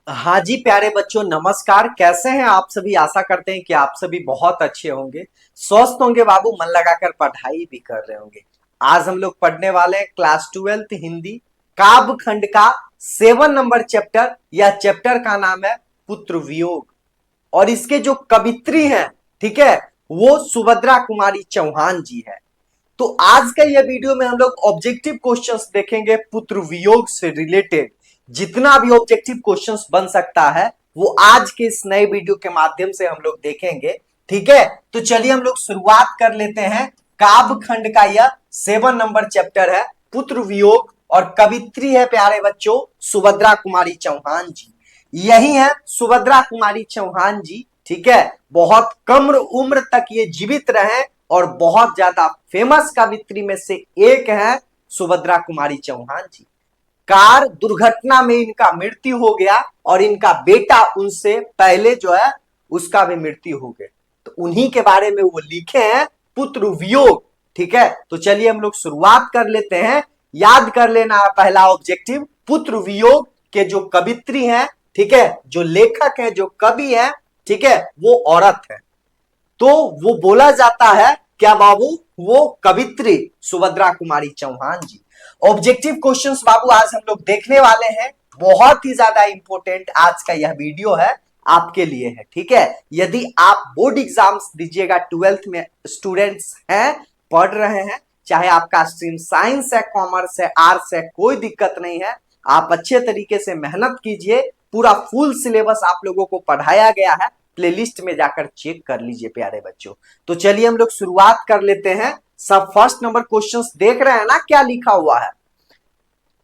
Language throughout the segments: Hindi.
हाँ जी प्यारे बच्चों, नमस्कार। कैसे हैं आप सभी? आशा करते हैं कि आप सभी बहुत अच्छे होंगे, स्वस्थ होंगे बाबू, मन लगाकर पढ़ाई भी कर रहे होंगे। आज हम लोग पढ़ने वाले हैं क्लास 12th हिंदी काव्य खंड का 7 नंबर चैप्टर। यह चैप्टर का नाम है पुत्र वियोग। और इसके जो कवित्री हैं, ठीक है, वो सुभद्रा कुमारी चौहान जी है। तो आज का यह वीडियो में हम लोग ऑब्जेक्टिव क्वेश्चंस देखेंगे पुत्र वियोग से रिलेटेड। जितना भी ऑब्जेक्टिव क्वेश्चंस बन सकता है वो आज के इस नए वीडियो के माध्यम से हम लोग देखेंगे। ठीक है, तो चलिए हम लोग शुरुआत कर लेते हैं। काव्य खंड का यह 7 नंबर चैप्टर है पुत्र वियोग, और कवित्री है प्यारे बच्चों सुभद्रा कुमारी चौहान जी। यही है सुभद्रा कुमारी चौहान जी। ठीक है, बहुत कम उम्र तक ये जीवित रहे और बहुत ज्यादा फेमस कवित्री में से एक है सुभद्रा कुमारी चौहान जी। कार दुर्घटना में इनका मृत्यु हो गया और इनका बेटा उनसे पहले जो है उसका भी मृत्यु हो गया। तो उन्हीं के बारे में वो लिखे हैं पुत्र वियोग। ठीक है, तो चलिए हम लोग शुरुआत कर लेते हैं। याद कर लेना पहला ऑब्जेक्टिव, पुत्र वियोग के जो कवित्री हैं, ठीक है, जो लेखक हैं, जो कवि हैं, ठीक है, वो औरत है। तो वो बोला जाता है क्या बाबू? वो कवित्री सुभद्रा कुमारी चौहान जी। ऑब्जेक्टिव क्वेश्चंस बाबू आज हम लोग देखने वाले हैं। बहुत ही ज्यादा इंपॉर्टेंट आज का यह वीडियो है, आपके लिए है। ठीक है, यदि आप बोर्ड एग्जाम्स दीजिएगा, 12th में स्टूडेंट्स हैं, पढ़ रहे हैं, चाहे आपका स्ट्रीम साइंस है, कॉमर्स है, आर्ट्स है, कोई दिक्कत नहीं है। आप अच्छे तरीके से मेहनत कीजिए। पूरा फुल सिलेबस आप लोगों को पढ़ाया गया है, प्लेलिस्ट में जाकर चेक कर लीजिए प्यारे बच्चों। तो चलिए हम लोग शुरुआत कर लेते हैं। सब फर्स्ट नंबर क्वेश्चंस देख रहे हैं ना क्या लिखा हुआ है?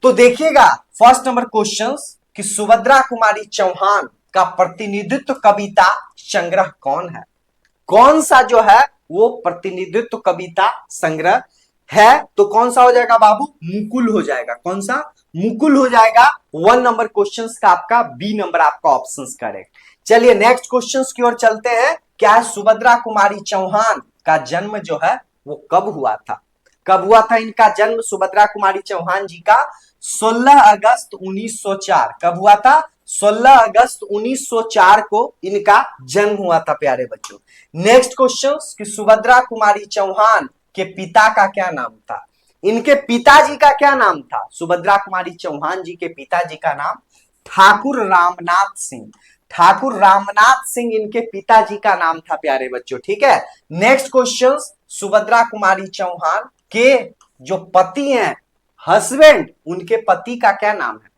तो देखिएगा फर्स्ट नंबर क्वेश्चंस कि सुभद्रा कुमारी चौहान का प्रतिनिधित्व कविता संग्रह कौन है? कौन सा जो है वो प्रतिनिधित्व कविता संग्रह है? तो कौन सा हो जाएगा बाबू? मुकुल हो जाएगा। कौन सा? मुकुल हो जाएगा। 1 नंबर क्वेश्चन का आपका बी नंबर आपका ऑप्शन करेक्ट। चलिए नेक्स्ट क्वेश्चन की ओर चलते हैं। क्या है? सुभद्रा कुमारी चौहान का जन्म जो है वो कब हुआ था? कब हुआ था इनका जन्म सुभद्रा कुमारी चौहान जी का? 16 अगस्त 1904। कब हुआ था? 16 अगस्त 1904 को इनका जन्म हुआ था प्यारे बच्चों। नेक्स्ट क्वेश्चन कि सुभद्रा कुमारी चौहान के पिता का क्या नाम था? इनके पिताजी का क्या नाम था? सुभद्रा कुमारी चौहान जी के पिताजी का नाम ठाकुर रामनाथ सिंह। ठाकुर रामनाथ सिंह इनके पिताजी का नाम था प्यारे बच्चों। ठीक है, नेक्स्ट क्वेश्चन सुभद्रा कुमारी चौहान के जो पति हैं, हस्बैंड, उनके पति का क्या नाम है?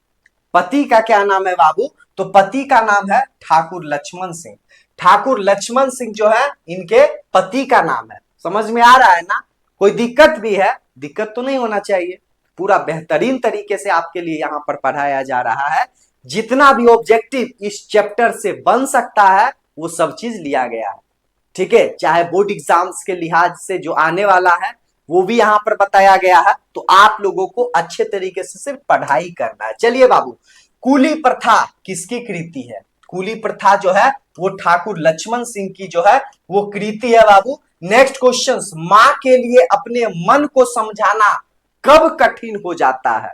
पति का क्या नाम है बाबू? तो पति का नाम है ठाकुर लक्ष्मण सिंह। ठाकुर लक्ष्मण सिंह जो है इनके पति का नाम है। समझ में आ रहा है ना? कोई दिक्कत भी है? दिक्कत तो नहीं होना चाहिए। पूरा बेहतरीन तरीके से आपके लिए यहां पर पढ़ाया जा रहा है। जितना भी ऑब्जेक्टिव इस चैप्टर से बन सकता है वो सब चीज लिया गया है। ठीक है, चाहे बोर्ड एग्जाम्स के लिहाज से जो आने वाला है वो भी यहां पर बताया गया है। तो आप लोगों को अच्छे तरीके से सिर्फ पढ़ाई करना है। चलिए बाबू, कूली प्रथा किसकी कृति है? कूली प्रथा जो है वो ठाकुर लक्ष्मण सिंह की जो है वो कृति है बाबू। नेक्स्ट क्वेश्चन, मां के लिए अपने मन को समझाना कब कठिन हो जाता है?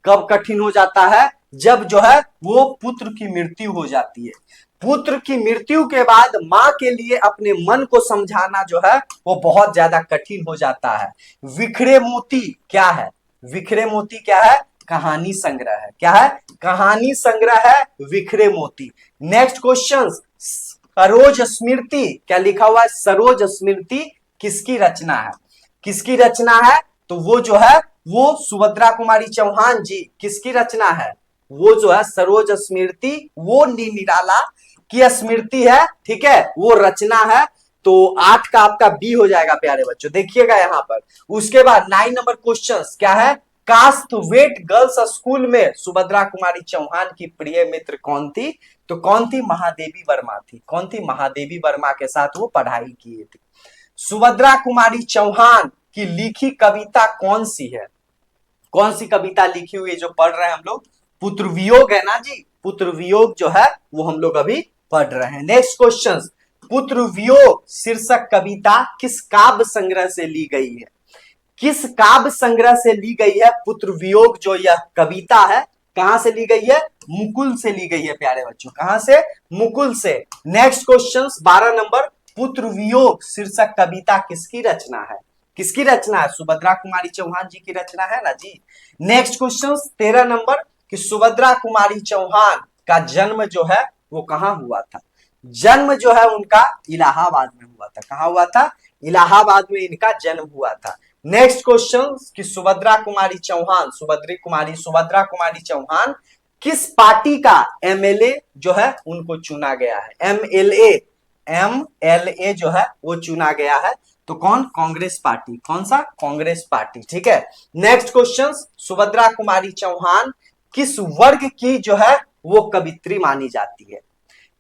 कब कठिन हो जाता है? जब जो है वो पुत्र की मृत्यु हो जाती है। पुत्र की मृत्यु के बाद मां के लिए अपने मन को समझाना जो है वो बहुत ज्यादा कठिन हो जाता है। विखरे मोती क्या है? विखरे मोती क्या है? कहानी संग्रह है। क्या है? कहानी संग्रह है विखरे मोती। नेक्स्ट क्वेश्चन, सरोज स्मृति क्या लिखा हुआ है? सरोज स्मृति किसकी रचना है? किसकी रचना है? तो वो जो है वो सुभद्रा कुमारी चौहान जी किसकी रचना है? वो जो है सरोज स्मृति, वो निराला की स्मृति है। ठीक है, वो रचना है। तो 8 का आपका बी हो जाएगा प्यारे बच्चों। देखिएगा यहां पर। उसके बाद 9 नंबर क्वेश्चन क्या है? कास्टवेट गर्ल्स स्कूल में सुभद्रा कुमारी चौहान की प्रिय मित्र कौन थी? तो कौन थी? महादेवी वर्मा थी। कौन थी? महादेवी वर्मा के साथ वो पढ़ाई की थी। सुभद्रा कुमारी चौहान की लिखी कविता कौन सी है? कौन सी कविता लिखी हुई है जो पढ़ रहे हैं हम लोग? पुत्र वियोग है ना जी। पुत्र वियोग जो है वो हम लोग अभी पढ़ रहे हैं। नेक्स्ट क्वेश्चन, पुत्र वियोग शीर्षक कविता किस काव्य संग्रह से ली गई है? किस काव्य संग्रह से ली गई है पुत्र वियोग जो यह कविता है? कहां से ली गई है? मुकुल से ली गई है प्यारे बच्चों। कहां से? मुकुल से। नेक्स्ट क्वेश्चन 12 नंबर, पुत्र वियोग शीर्षक कविता किसकी रचना है? किसकी रचना है? सुभद्रा कुमारी चौहान जी की रचना है ना जी। नेक्स्ट क्वेश्चन 13 नंबर, कि सुभद्रा कुमारी चौहान का जन्म जो है वो कहां हुआ था? जन्म जो है उनका इलाहाबाद में हुआ था। कहां हुआ था? इलाहाबाद में इनका जन्म हुआ था। नेक्स्ट क्वेश्चन, कि सुभद्रा कुमारी चौहान, सुभद्रा कुमारी चौहान किस पार्टी का एमएलए जो है उनको चुना गया है? एमएलए जो है वो चुना गया है। तो कौन? कांग्रेस पार्टी। कौन सा? कांग्रेस पार्टी। ठीक है। नेक्स्ट क्वेश्चन, सुभद्रा कुमारी चौहान किस वर्ग की जो है वो कवित्री मानी जाती है?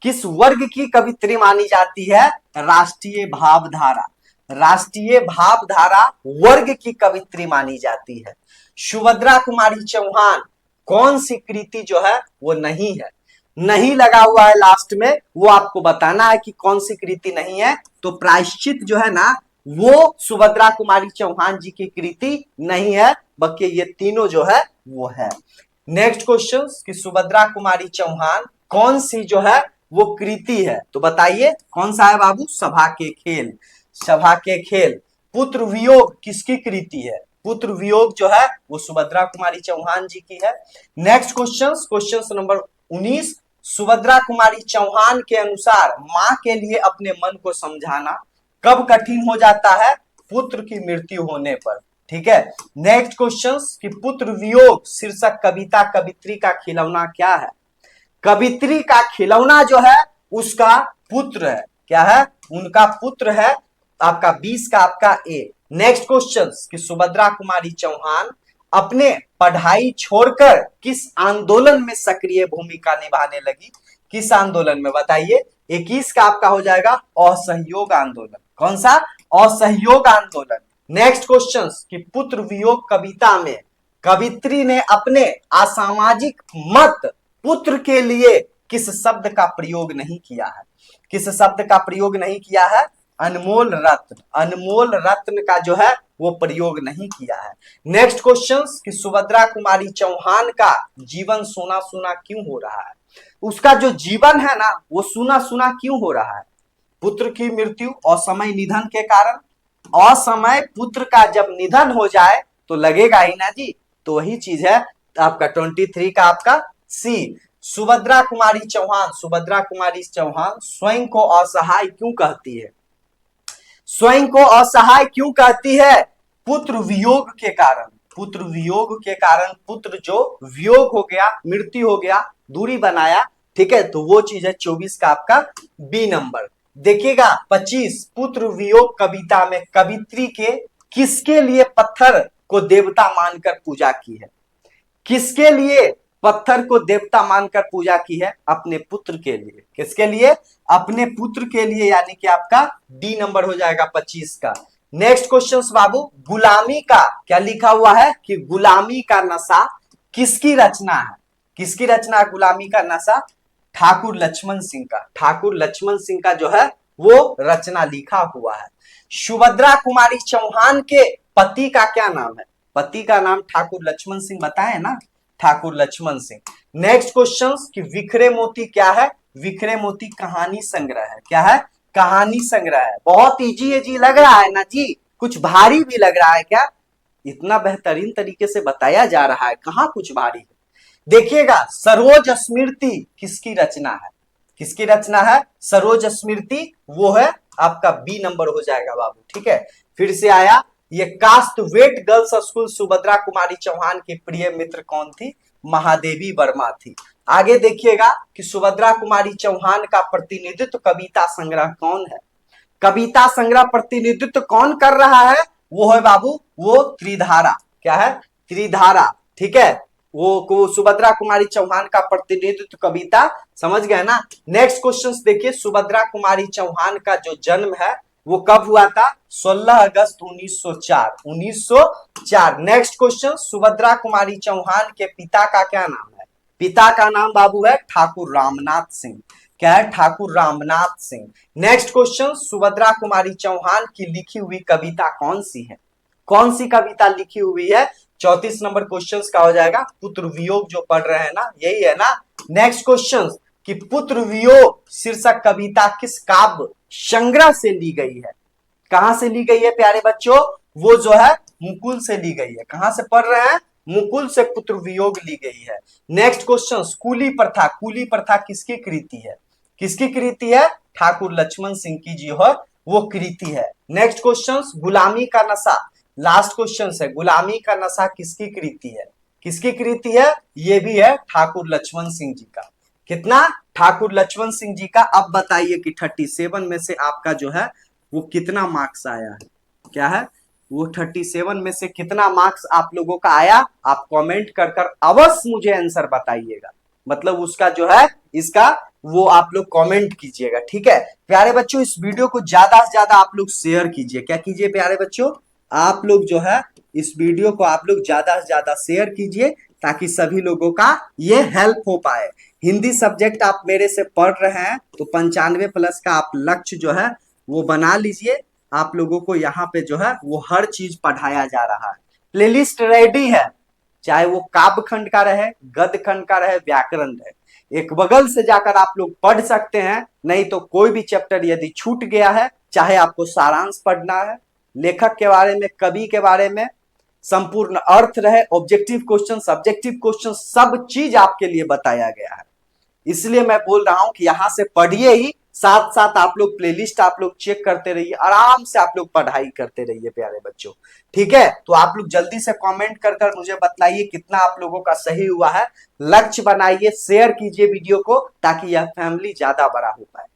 किस वर्ग की कवित्री मानी जाती है? राष्ट्रीय भावधारा। राष्ट्रीय भावधारा वर्ग की कवित्री मानी जाती है। सुभद्रा कुमारी चौहान कौन सी कृति जो है वो नहीं है? नहीं लगा हुआ है लास्ट में, वो आपको बताना है कि कौन सी कृति नहीं है। तो प्रायश्चित जो है ना वो सुभद्रा कुमारी चौहान जी की कृति नहीं है, बल्कि ये तीनों जो है वो है। नेक्स्ट क्वेश्चन, कि सुभद्रा कुमारी चौहान कौन सी जो है वो कृति है? तो बताइए कौन सा है बाबू? सभा के खेल। सभा के खेल। पुत्र वियोग किसकी कृति है? पुत्र वियोग जो है वो सुभद्रा कुमारी चौहान जी की है। Next question, question number 19, Subhadra Kumari Chauhan के अनुसार मां के लिए अपने मन को समझाना कब कठिन हो जाता है? पुत्र की मृत्यु होने पर। ठीक है। नेक्स्ट क्वेश्चन, कि पुत्र वियोग शीर्षक कविता कवित्री का खिलौना क्या है? कवित्री का खिलौना जो है उसका पुत्र है। क्या है? उनका पुत्र है। आपका 20 का आपका ए। नेक्स्ट क्वेश्चन, कि सुभद्रा कुमारी चौहान अपने पढ़ाई छोड़कर किस आंदोलन में सक्रिय भूमिका निभाने लगी? किस आंदोलन में? बताइए। 21 का आपका हो जाएगा असहयोग आंदोलन। कौन सा? असहयोग आंदोलन। नेक्स्ट क्वेश्चन, कि पुत्र वियोग कविता में कवित्री ने अपने असामाजिक मत पुत्र के लिए किस शब्द का प्रयोग नहीं किया है? किस शब्द का प्रयोग नहीं किया है? अनमोल रत्न। अनमोल रत्न का जो है वो प्रयोग नहीं किया है। नेक्स्ट क्वेश्चन, कि सुभद्रा कुमारी चौहान का जीवन सुना सुना क्यों हो रहा है? उसका जो जीवन है ना वो सुना सुना क्यों हो रहा है? पुत्र की मृत्यु, असमय निधन के कारण। असमय पुत्र का जब निधन हो जाए तो लगेगा ही ना जी। तो वही चीज है आपका 23 का आपका सी। सुभद्रा कुमारी चौहान, सुभद्रा कुमारी चौहान स्वयं को असहाय क्यों कहती है? स्वयं को असहाय क्यों कहती है? पुत्र वियोग के कारण। पुत्र वियोग के कारण, पुत्र जो वियोग हो गया, मृत्यु हो गया, दूरी बनाया। ठीक है। तो वो चीज है 24 का आपका बी नंबर। देखिएगा 25, पुत्र वियोग कविता में कवित्री के किसके लिए पत्थर को देवता मानकर पूजा की है? किसके लिए पत्थर को देवता मानकर पूजा की है? अपने पुत्र के लिए। किसके लिए? अपने पुत्र के लिए, यानी कि आपका डी नंबर हो जाएगा 25 का। नेक्स्ट क्वेश्चन बाबू, गुलामी का क्या लिखा हुआ है? कि गुलामी का नशा किसकी रचना है? किसकी रचना है गुलामी का नशा? ठाकुर लक्ष्मण सिंह का। ठाकुर लक्ष्मण सिंह का जो है वो रचना लिखा हुआ है। सुभद्रा कुमारी चौहान के पति का क्या नाम है? पति का नाम ठाकुर लक्ष्मण सिंह बताए ना, ठाकुर लक्ष्मण सिंह। नेक्स्ट क्वेश्चन, कि विखरे मोती क्या है? विखरे मोती कहानी संग्रह है। क्या है? कहानी संग्रह है। बहुत इजी लग रहा है ना जी, कुछ भारी भी लग रहा है क्या? इतना बेहतरीन तरीके से बताया जा रहा है, कहां कुछ भारी है। देखिएगा सरोज स्मृति किसकी रचना है? किसकी रचना है? सरोज स्मृति वो है आपका बी नंबर हो जाएगा बाबू। ठीक है। फिर से आया ये Crosthwaite girls school. Subhadra Kumari Chauhan की प्रिय मित्र कौन थी? महादेवी वर्मा थी। आगे देखिएगा कि सुभद्रा कुमारी चौहान का प्रतिनिधित्व कविता संग्रह कौन है? कविता संग्रह प्रतिनिधित्व कौन कर रहा है? वो है बाबू वो त्रिधारा। क्या है? त्रिधारा। ठीक है। वो सुभद्रा कुमारी चौहान का प्रतिनिधित्व कविता, समझ गए ना। नेक्स्ट क्वेश्चन देखिए, सुभद्रा कुमारी चौहान का जो जन्म है वो कब हुआ था? 16 अगस्त 1904। 1904। नेक्स्ट क्वेश्चन, सुभद्रा कुमारी चौहान के पिता का क्या नाम है? पिता का नाम बाबू है ठाकुर रामनाथ सिंह। क्या है? ठाकुर रामनाथ सिंह। नेक्स्ट क्वेश्चन, सुभद्रा कुमारी चौहान की लिखी हुई कविता कौन सी है? कौन सी कविता लिखी हुई है? 34 नंबर क्वेश्चन का हो जाएगा पुत्र वियोग जो पढ़ रहे हैं ना, यही है ना। नेक्स्ट क्वेश्चन कि पुत्र वियोग शीर्षक कविता किस काव्य संग्रह से ली गई है? कहां से ली गई है प्यारे बच्चों? वो जो है मुकुल से ली गई है। कहां से पढ़ रहे हैं? मुकुल से पुत्र वियोग ली गई है। नेक्स्ट क्वेश्चन, कूली प्रथा, कूली प्रथा किसकी कृति है? किसकी कृति है? ठाकुर लक्ष्मण सिंह की जी हो वो कृति है। नेक्स्ट क्वेश्चन, गुलामी का नशा, लास्ट क्वेश्चन है, गुलामी का नशा किसकी कृति है? किसकी कृति है? ये भी है ठाकुर लक्ष्मण सिंह जी का। कितना? ठाकुर लक्ष्मण सिंह जी का। अब बताइए कि 37 में से आपका जो है वो कितना मार्क्स आया है? क्या है वो 37 में से कितना मार्क्स आप लोगों का आया? आप कमेंट कर कर अवश्य मुझे आंसर बताइएगा। मतलब उसका जो है इसका वो आप लोग कमेंट कीजिएगा, ठीक है प्यारे बच्चों। इस वीडियो को ज्यादा से ज्यादा आप लोग शेयर कीजिए। क्या कीजिए प्यारे बच्चों? आप लोग जो है इस वीडियो को आप लोग ज्यादा से ज्यादा शेयर कीजिए ताकि सभी लोगों का ये हेल्प हो पाए। हिंदी सब्जेक्ट आप मेरे से पढ़ रहे हैं तो 95+ का आप लक्ष्य जो है वो बना लीजिए। आप लोगों को यहाँ पे जो है वो हर चीज पढ़ाया जा रहा है। प्लेलिस्ट रेडी है, चाहे वो काव्य खंड का रहे, गद्य खंड का रहे, व्याकरण रहे, एक बगल से जाकर आप लोग पढ़ सकते हैं। नहीं तो कोई भी चैप्टर यदि छूट गया है, चाहे आपको सारांश पढ़ना है, लेखक के बारे में, कवि के बारे में, संपूर्ण अर्थ रहे, ऑब्जेक्टिव क्वेश्चन, सब्जेक्टिव क्वेश्चन, सब चीज आपके लिए बताया गया है। इसलिए मैं बोल रहा हूं कि यहां से पढ़िए ही, साथ साथ आप लोग प्लेलिस्ट आप लोग चेक करते रहिए, आराम से आप लोग पढ़ाई करते रहिए प्यारे बच्चों, ठीक है। तो आप लोग जल्दी से कमेंट कर कर मुझे बताइए कितना आप लोगों का सही हुआ है। लक्ष्य बनाइए, शेयर कीजिए वीडियो को ताकि यह फैमिली ज्यादा बड़ा हो पाए,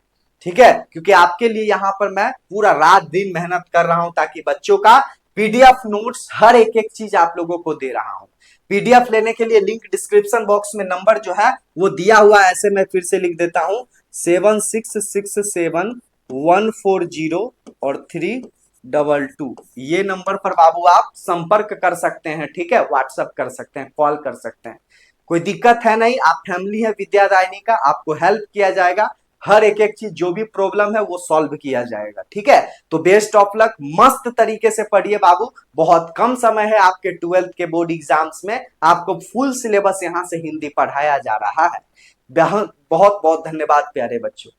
ठीक है। क्योंकि आपके लिए यहाँ पर मैं पूरा रात दिन मेहनत कर रहा हूं ताकि बच्चों का पीडीएफ नोट्स हर एक एक चीज आप लोगों को दे रहा हूं। पीडीएफ लेने के लिए लिंक डिस्क्रिप्शन बॉक्स में नंबर जो है वो दिया हुआ है, ऐसे मैं फिर से लिख देता हूं 7667140322। और 322 ये नंबर पर बाबू आप संपर्क कर सकते हैं, ठीक है। व्हाट्सएप कर सकते हैं, कॉल कर सकते हैं, कोई दिक्कत है नहीं। आप फैमिली है विद्यादायनी का, आपको हेल्प किया जाएगा। हर एक एक चीज जो भी प्रॉब्लम है वो सॉल्व किया जाएगा, ठीक है। तो बेस्ट ऑफ लक, मस्त तरीके से पढ़िए बाबू। बहुत कम समय है आपके 12th के बोर्ड एग्जाम्स में, आपको फुल सिलेबस यहां से हिंदी पढ़ाया जा रहा है। बहुत बहुत धन्यवाद प्यारे बच्चों।